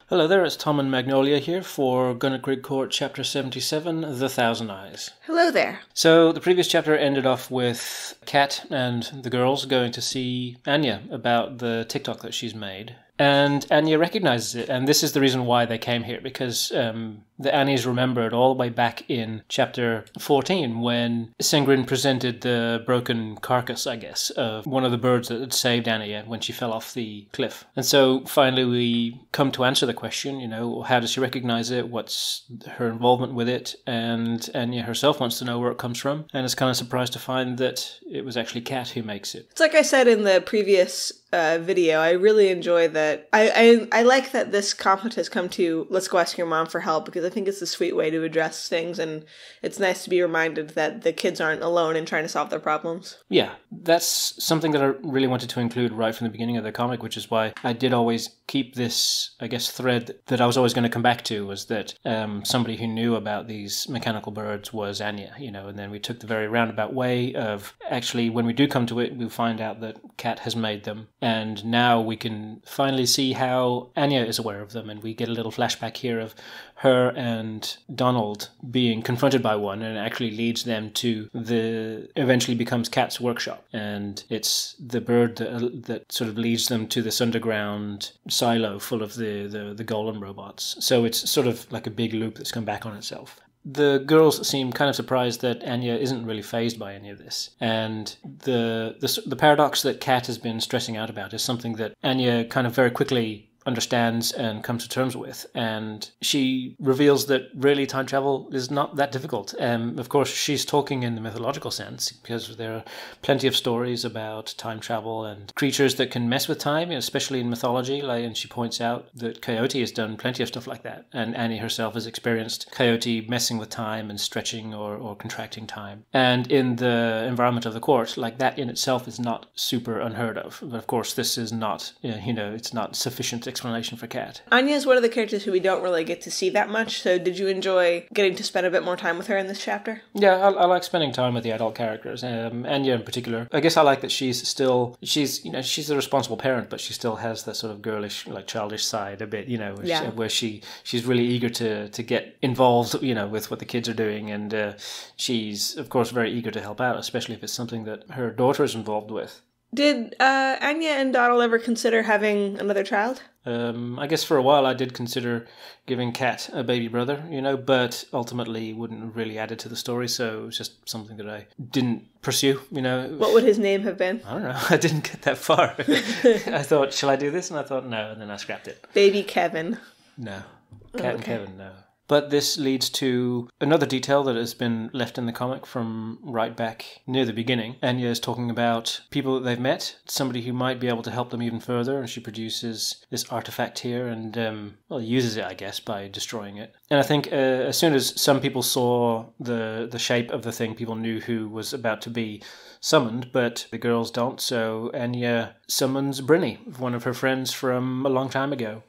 Hello there, it's Tom and Magnolia here for Gunnerkrigg Court Chapter 77, The Thousand Eyes. Hello there. So the previous chapter ended off with Kat and the girls going to see Anya about the TikTok that she's made. And Anya recognizes it, and this is the reason why they came here, because the Annies remembered all the way back in chapter 14 when Sengrin presented the broken carcass, I guess, of one of the birds that had saved Anya when she fell off the cliff. And so finally we come to answer the question, how does she recognize it? What's her involvement with it? And Anya herself wants to know where it comes from, and is kind of surprised to find that it was actually Kat who makes it. It's like I said in the previous video, I really enjoy that. I like that this conflict has come to, let's go ask your mom for help, because I think it's a sweet way to address things, and it's nice to be reminded that the kids aren't alone in trying to solve their problems. Yeah, that's something that I really wanted to include right from the beginning of the comic, which is why I did always keep this, thread that I was always going to come back to, was that somebody who knew about these mechanical birds was Anya, and then we took the very roundabout way of actually, when we do come to it, we find out that Kat has made them. And now we can finally see how Anya is aware of them, and we get a little flashback here of her and Donald being confronted by one, and it actually leads them to eventually becomes Kat's workshop. And it's the bird that sort of leads them to this underground silo full of the golem robots. So it's sort of like a big loop that's come back on itself. The girls seem kind of surprised that Anya isn't really fazed by any of this. And the paradox that Kat has been stressing out about is something that Anya kind of very quickly understands and comes to terms with, and she reveals that really time travel is not that difficult. Of course, she's talking in the mythological sense, because there are plenty of stories about time travel and creatures that can mess with time, especially in mythology. And she points out that Coyote has done plenty of stuff like that, and Annie herself has experienced Coyote messing with time and stretching or contracting time. And in the environment of the court, that in itself is not super unheard of. But of course, this is not, it's not sufficient explanation for Kat. Anya is one of the characters who we don't really get to see that much, so did you enjoy getting to spend a bit more time with her in this chapter? Yeah, I like spending time with the adult characters, Anya in particular. I guess I like that she's a responsible parent, but she still has that sort of girlish, childish side a bit, where she's really eager to get involved, with what the kids are doing, and she's, of course, very eager to help out, especially if it's something that her daughter is involved with. Did Anya and Donald ever consider having another child? I guess for a while I did consider giving Kat a baby brother, but ultimately wouldn't really add it to the story, so it was just something that I didn't pursue, What would his name have been? I don't know, I didn't get that far. I thought, shall I do this? And I thought, no, and then I scrapped it. Baby Kevin. No. Kat and Kevin, no. But this leads to another detail that has been left in the comic from right back near the beginning. Anya is talking about people that they've met, somebody who might be able to help them even further, and she produces this artifact here and, uses it, I guess, by destroying it. And I think as soon as some people saw the shape of the thing, people knew who was about to be summoned, but the girls don't, so Anya summons Brinny, one of her friends from a long time ago.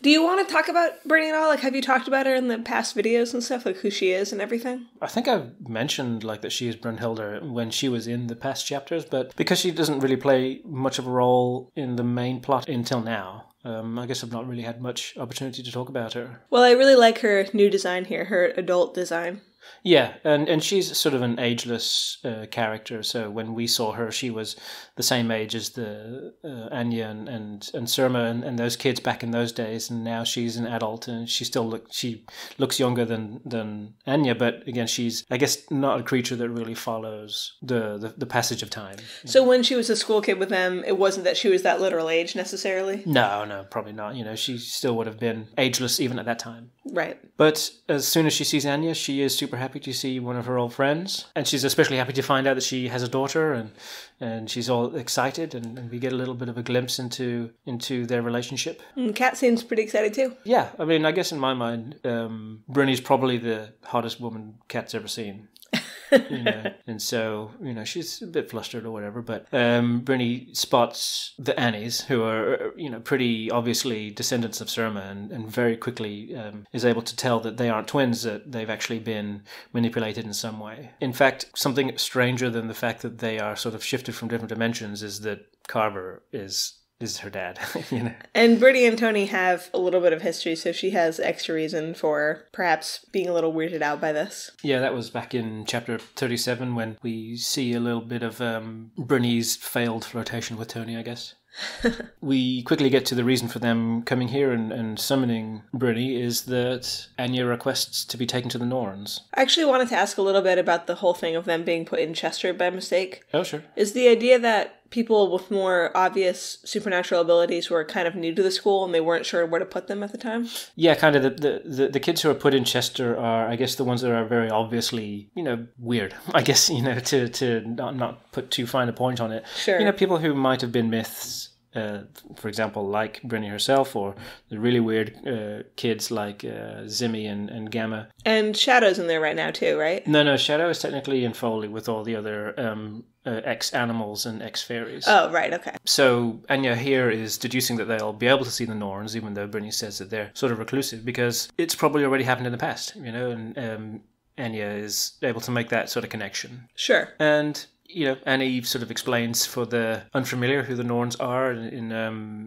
Do you want to talk about Brinny at all? Have you talked about her in the past videos and stuff, who she is and everything? I think I've mentioned, that she is Brunhilde when she was in the past chapters, but because she doesn't really play much of a role in the main plot until now, I guess I've not really had much opportunity to talk about her. Well, I really like her new design here, her adult design. Yeah, and she's sort of an ageless character. So when we saw her, she was the same age as the Anya and Surma and those kids back in those days. And now she's an adult, and she looks younger than Anya. But again, she's, I guess, not a creature that really follows the passage of time. So when she was a school kid with them, it wasn't that she was that literal age necessarily? No, probably not. She still would have been ageless even at that time. Right. But as soon as she sees Anya, she is super happy to see one of her old friends, and she's especially happy to find out that she has a daughter, and she's all excited, and we get a little bit of a glimpse into their relationship. Kat seems pretty excited too. Yeah, I mean, I guess in my mind, Brinny's probably the hottest woman Kat's ever seen. And so, she's a bit flustered or whatever, but Brinny spots the Annies, who are, pretty obviously descendants of Surma, and very quickly is able to tell that they aren't twins, that they've actually been manipulated in some way. In fact, something stranger than the fact that they are sort of shifted from different dimensions is that Carver is is her dad. You know. And Brittany and Tony have a little bit of history, so she has extra reason for perhaps being a little weirded out by this. Yeah, that was back in chapter 37 when we see a little bit of Brittany's failed flirtation with Tony, I guess. We quickly get to the reason for them coming here and summoning Brittany is that Anya requests to be taken to the Norns. I actually wanted to ask a little bit about the whole thing of them being put in Chester by mistake. Oh, sure. Is the idea that people with more obvious supernatural abilities were kind of new to the school and they weren't sure where to put them at the time? Yeah, kind of. The kids who are put in Chester are, I guess, the ones that are very obviously, weird. I guess, to not put too fine a point on it. Sure. People who might have been myths, for example, like Brittany herself, or the really weird kids like Zimmy and Gamma. And Shadow's in there right now too, right? No, Shadow is technically in Foley with all the other ex-animals and ex-fairies. Oh, right, okay. So Anya here is deducing that they'll be able to see the Norns, even though Brittany says that they're sort of reclusive, because it's probably already happened in the past, and Anya is able to make that sort of connection. Sure. And Annie sort of explains for the unfamiliar who the Norns are. In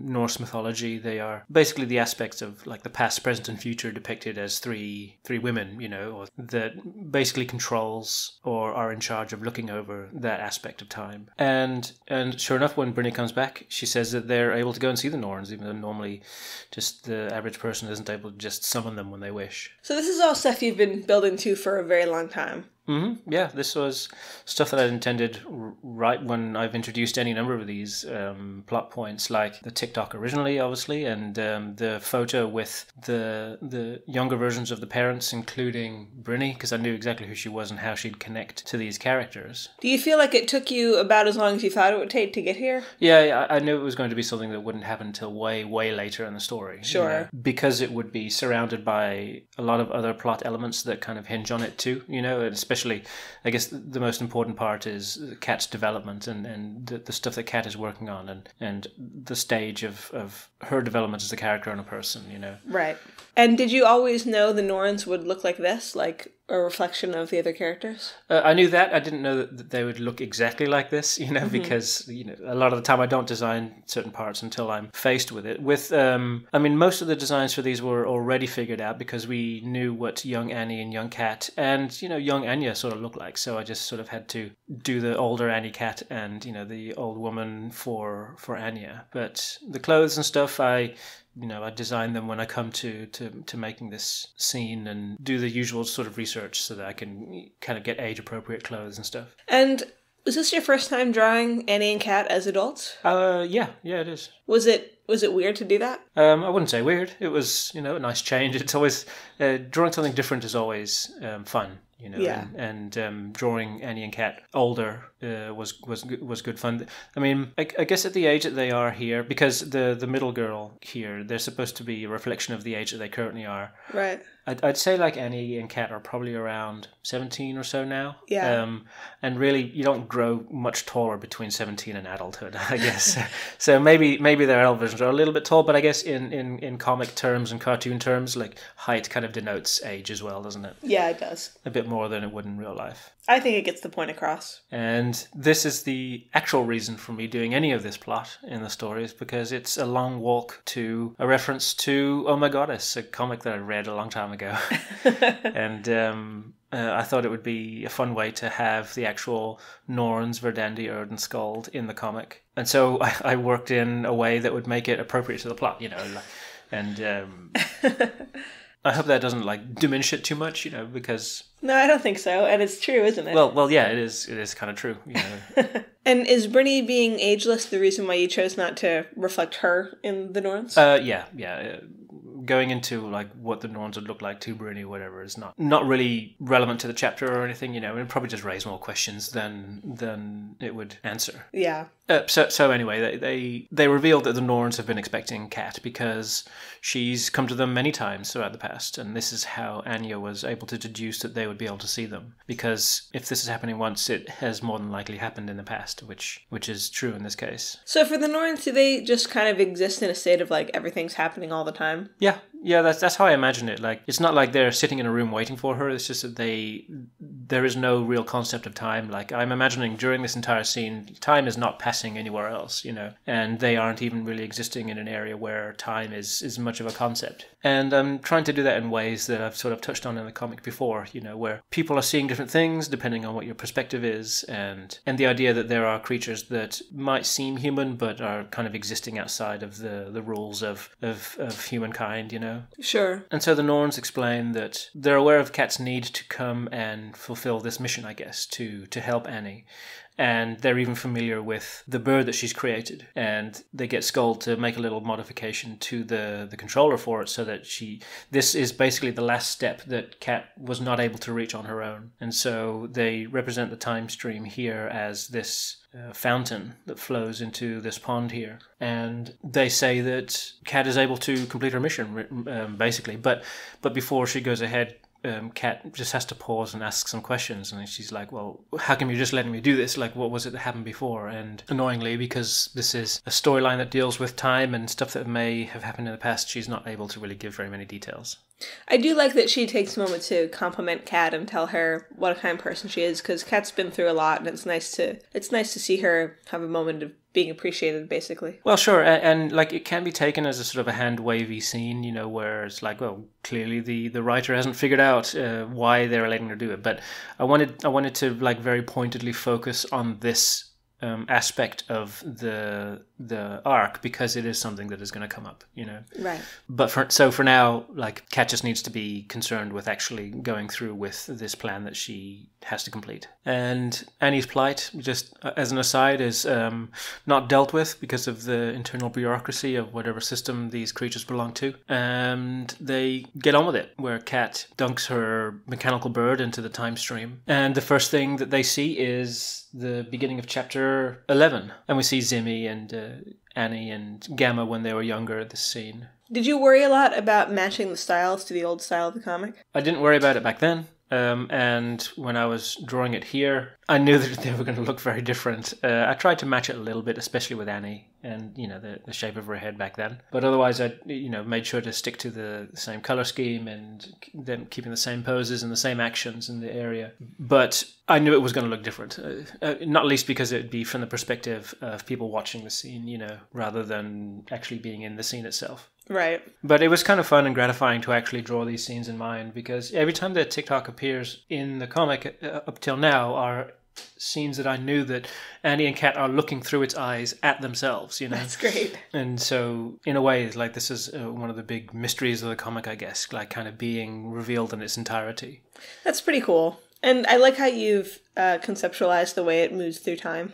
Norse mythology, they are basically the aspects of like the past, present, and future depicted as three women, or that basically controls or are in charge of looking over that aspect of time. And sure enough, when Brittany comes back, she says that they're able to go and see the Norns, even though normally just the average person isn't able to just summon them when they wish. So this is all stuff you've been building to for a very long time. Mm-hmm. Yeah, this was stuff that I'd intended right when I've introduced any number of these plot points, like the TikTok originally, obviously, and the photo with the younger versions of the parents, including Brittany, because I knew exactly who she was and how she'd connect to these characters. Do you feel like it took you about as long as you thought it would take to get here? Yeah, I knew it was going to be something that wouldn't happen until way, way later in the story. Sure. Because it would be surrounded by a lot of other plot elements that kind of hinge on it too, and especially, I guess, the most important part is Kat's development and the stuff that Kat is working on and the stage of her development as a character and a person, Right. And did you always know the Norns would look like this, like a reflection of the other characters? I knew that. I didn't know that they would look exactly like this, Mm-hmm. because, a lot of the time I don't design certain parts until I'm faced with it. Most of the designs for these were already figured out because we knew what young Annie and young Kat and, young Anya sort of looked like. So I just sort of had to do the older Annie Kat and, the old woman for Anya. But the clothes and stuff, I design them when I come to making this scene and do the usual sort of research so that I can kind of get age-appropriate clothes and stuff. And was this your first time drawing Annie and Kat as adults? Yeah, it is. Was it weird to do that? I wouldn't say weird. It was, a nice change. It's always, drawing something different is always fun. Yeah. And drawing Annie and Kat older was good fun. I guess at the age that they are here, because the middle girl here, they're supposed to be a reflection of the age that they currently are. Right. I'd say like Annie and Kat are probably around 17 or so now. Yeah. And really, you don't grow much taller between 17 and adulthood, I guess. So maybe their adult versions are a little bit tall, but I guess in comic terms and cartoon terms, like height kind of denotes age as well, doesn't it? Yeah, it does. A bit more than it would in real life. I think it gets the point across. And this is the actual reason for me doing any of this plot in the story, is because it's a long walk to a reference to Oh My Goddess, a comic that I read a long time ago. And I thought it would be a fun way to have the actual Norns, Verdandi, Erd, and Skald in the comic. And so I worked in a way that would make it appropriate to the plot, and I hope that doesn't diminish it too much, because... No, I don't think so. And it's true, isn't it? Well, yeah, it is. It is kind of true. And is Brittany being ageless the reason why you chose not to reflect her in the Norns? Yeah. Going into what the Norns would look like to Brittany or whatever is not really relevant to the chapter or anything. It would probably just raise more questions than it would answer. Yeah. So anyway, they revealed that the Norns have been expecting Kat because she's come to them many times throughout the past, and this is how Anya was able to deduce that they would be able to see them. Because if this is happening once, it has more than likely happened in the past, which is true in this case. So for the Norns, do they just kind of exist in a state of everything's happening all the time? Yeah, that's how I imagine it. It's not like they're sitting in a room waiting for her. It's just that there is no real concept of time. Like, I'm imagining during this entire scene, time is not passing anywhere else, and they aren't even really existing in an area where time is much of a concept. And I'm trying to do that in ways that I've sort of touched on in the comic before, where people are seeing different things depending on what your perspective is, and the idea that there are creatures that might seem human but are kind of existing outside of the rules of humankind, Sure. And so the Norns explain that they're aware of Kat's need to come and fulfill this mission, I guess, to help Annie. And they're even familiar with the bird that she's created. And they get Skull to make a little modification to the controller for it so that this is basically the last step that Kat was not able to reach on her own. And so they represent the time stream here as this fountain that flows into this pond here. And they say that Kat is able to complete her mission, basically. But before she goes ahead, Kat just has to pause and ask some questions, and she's like, well, how come you're just letting me do this? Like, what was it that happened before? And annoyingly, because this is a storyline that deals with time and stuff that may have happened in the past, she's not able to really give very many details. I do like that she takes a moment to compliment Kat and tell her what a kind person she is, because Kat's been through a lot, and it's nice to see her have a moment of being appreciated, basically. Well, sure, and like, it can be taken as a sort of a hand-wavy scene, where it's like, well, clearly the writer hasn't figured out why they're letting her do it. But I wanted to like very pointedly focus on this aspect of the arc, because it is something that is going to come up, Right. But for now, like, Kat just needs to be concerned with actually going through with this plan that she has to complete. And Annie's plight, just as an aside, is not dealt with because of the internal bureaucracy of whatever system these creatures belong to. And they get on with it, where Kat dunks her mechanical bird into the time stream. And the first thing that they see is the beginning of chapter 11. And we see Zimmy and Annie and Gamma when they were younger at this scene. Did you worry a lot about matching the styles to the old style of the comic? I didn't worry about it back then. And when I was drawing it here, I knew that they were going to look very different. I tried to match it a little bit, especially with Annie and, the shape of her head back then. But otherwise, I, made sure to stick to the same color scheme and them keeping the same poses and the same actions in the area. But I knew it was going to look different, not least because it would be from the perspective of people watching the scene, rather than actually being in the scene itself. Right. But it was kind of fun and gratifying to actually draw these scenes in mind, because every time that TikTok appears in the comic up till now are scenes that I knew that Annie and Kat are looking through its eyes at themselves, That's great. And so, in a way, like, this is one of the big mysteries of the comic, I guess, like, kind of being revealed in its entirety. That's pretty cool. And I like how you've conceptualized the way it moves through time.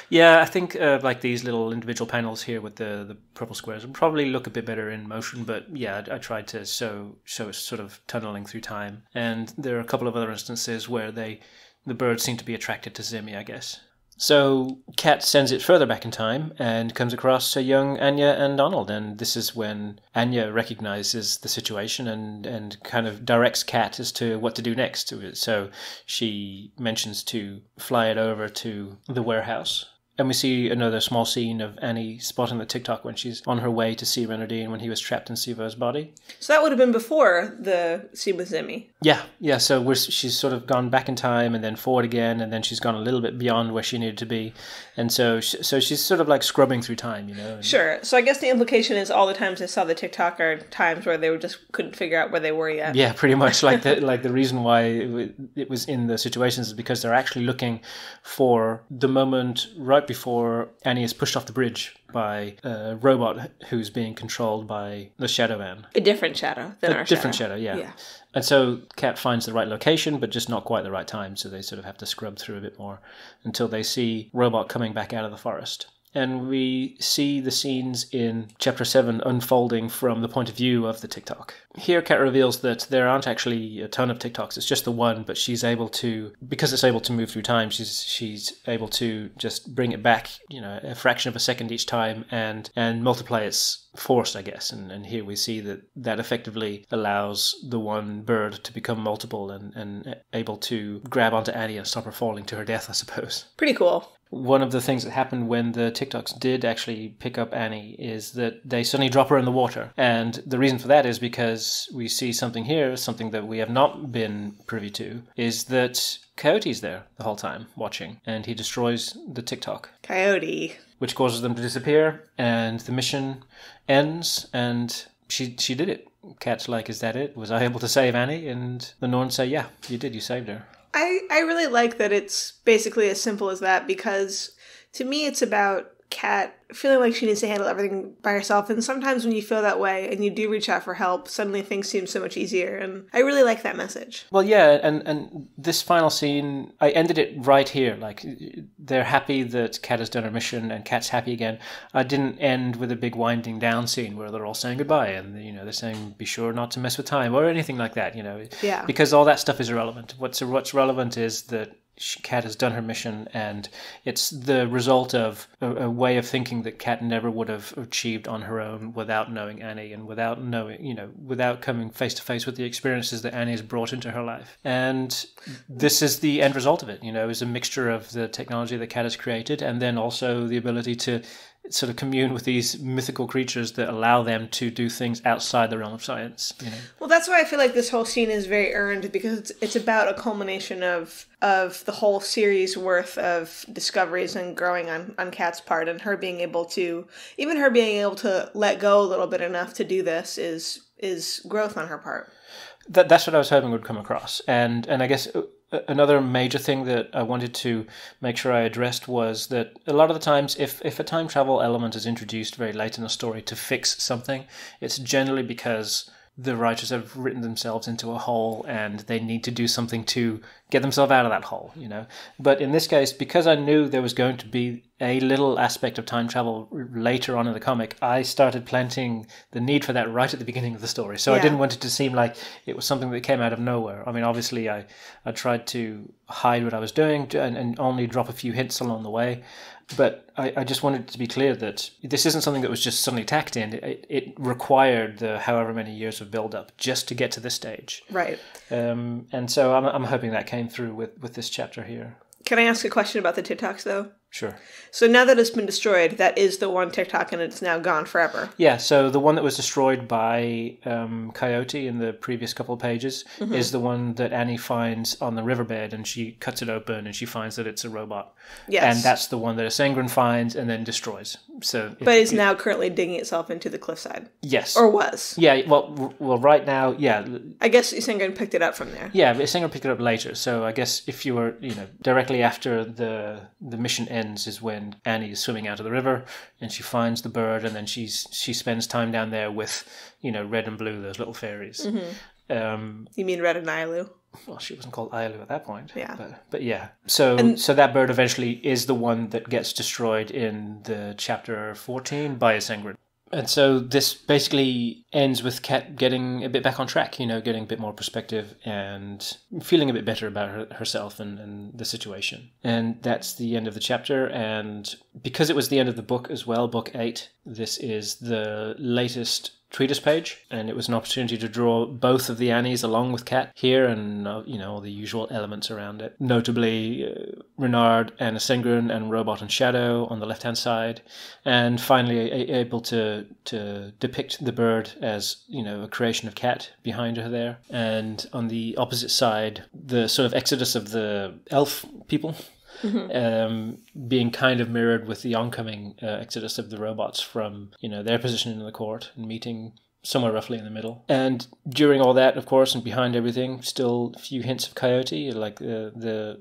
Yeah, I think like these little individual panels here with the purple squares would probably look a bit better in motion, but yeah, I tried to show it sort of tunneling through time. And there are a couple of other instances where the birds seem to be attracted to Zimmy, I guess. So Kat sends it further back in time and comes across a young Anya and Donald, and this is when Anya recognizes the situation and kind of directs Kat as to what to do next. So she mentions to fly it over to the warehouse. And we see another small scene of Annie spotting the TikTok when she's on her way to see Renardine when he was trapped in Sivo's body. So that would have been before the scene with Zimmy. Yeah. So she's sort of gone back in time and then forward again, and then she's gone a little bit beyond where she needed to be. And so she's sort of like scrubbing through time, Sure. So I guess the implication is all the times I saw the TikTok are times where they just couldn't figure out where they were yet. Yeah, pretty much. Like the reason why it was in the situations is because they're actually looking for the moment right before Annie is pushed off the bridge by a robot who's being controlled by the Shadow Man. A different shadow than our different shadow, yeah. And so Kat finds the right location, but just not quite the right time, so they sort of have to scrub through a bit more until they see Robot coming back out of the forest. And we see the scenes in Chapter 7 unfolding from the point of view of the TikTok. Here, Kat reveals that there aren't actually a ton of TikToks, it's just the one, but she's able to, because it's able to move through time, she's able to just bring it back, a fraction of a second each time and multiply its force, I guess. And here we see that effectively allows the one bird to become multiple and able to grab onto Annie and stop her falling to her death, I suppose. Pretty cool. one of the things that happened when the TikToks did actually pick up Annie is that they suddenly drop her in the water. And the reason for that is because we see something here, something that we have not been privy to, is that Coyote's there the whole time watching, and he destroys the TikTok. Coyote. Which causes them to disappear, and the mission ends, and she did it. Cat's like, is that it? Was I able to save Annie? And the Norns say, yeah, you did, you saved her. I really like that it's basically as simple as that, because to me it's about Cat feeling like she needs to handle everything by herself, and sometimes when you feel that way and you do reach out for help, suddenly things seem so much easier, and I really like that message. Well, yeah, and this final scene, I ended it right here. Like, they're happy that Cat has done her mission and Cat's happy again. I didn't end with a big winding down scene where they're all saying goodbye and, you know, they're saying be sure not to mess with time or anything like that, you know. Yeah. Because all that stuff is irrelevant. What's relevant is that Cat has done her mission, and it's the result of a way of thinking that Cat never would have achieved on her own without knowing Annie and without knowing, you know, without coming face to face with the experiences that Annie has brought into her life. And this is the end result of it, you know, is a mixture of the technology that Cat has created and then also the ability to sort of commune with these mythical creatures that allow them to do things outside the realm of science, you know. Well, that's why I feel like this whole scene is very earned, because it's about a culmination of the whole series worth of discoveries and growing on Cat's part, and her being able to let go a little bit enough to do this is growth on her part. That's what I was hoping would come across. And I guess another major thing that I wanted to make sure I addressed was that a lot of the times if a time travel element is introduced very late in a story to fix something, it's generally because the writers have written themselves into a hole and they need to do something to get themselves out of that hole, you know. But in this case, because I knew there was going to be a little aspect of time travel later on in the comic, I started planting the need for that right at the beginning of the story. So I didn't want it to seem like it was something that came out of nowhere. I mean, obviously I tried to hide what I was doing and only drop a few hints along the way. But I just wanted to be clear that this isn't something that was just suddenly tacked in. It required the however many years of build-up just to get to this stage. Right. And so I'm hoping that came through with this chapter here. Can I ask a question about the TikToks, though? Sure. So now that it's been destroyed, that is the one TikTok, and it's now gone forever. Yeah, so the one that was destroyed by Coyote in the previous couple of pages is the one that Annie finds on the riverbed, and she cuts it open, and she finds that it's a robot. Yes. And that's the one that Asengrin finds and then destroys. But it's now currently digging itself into the cliffside. Yes. Or was. Yeah, well, right now, yeah. I guess Asengrin picked it up from there. Yeah, but Asengrin picked it up later, so I guess if you were, you know, directly after the mission ends is when Annie is swimming out of the river and she finds the bird, and then she spends time down there with, you know, Red and Blue, those little fairies. Mm-hmm. You mean Red and Ailu? Well, she wasn't called Ailu at that point. Yeah. But yeah. So that bird eventually is the one that gets destroyed in the chapter 14 by Asengrin. And so this basically ends with Cat getting a bit back on track, you know, getting a bit more perspective and feeling a bit better about herself and the situation. And that's the end of the chapter. And because it was the end of the book as well, book 8, this is the latest treatise page, and it was an opportunity to draw both of the Annies along with Cat here, and you know, all the usual elements around it, notably Renard and Asengrin and Robot and Shadow on the left hand side, and finally able to depict the bird as, you know, a creation of Cat behind her there, and on the opposite side the sort of exodus of the elf people. Mm-hmm. Being kind of mirrored with the oncoming exodus of the robots from, you know, their position in the court and meeting somewhere roughly in the middle. And during all that, of course, and behind everything, still a few hints of Coyote, like the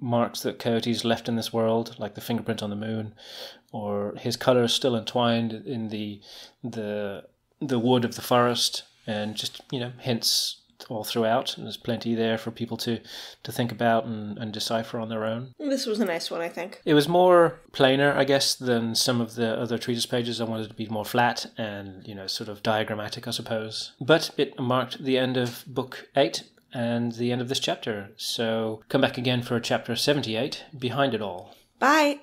marks that Coyote's left in this world, like the fingerprint on the moon, or his colours still entwined in the wood of the forest, and just, you know, hints all throughout, and there's plenty there for people to think about and decipher on their own. This was a nice one, I think. It was more plainer, I guess, than some of the other treatise pages. I wanted it to be more flat and, you know, sort of diagrammatic, I suppose. But it marked the end of book 8 and the end of this chapter. So come back again for chapter 78, Behind It All. Bye!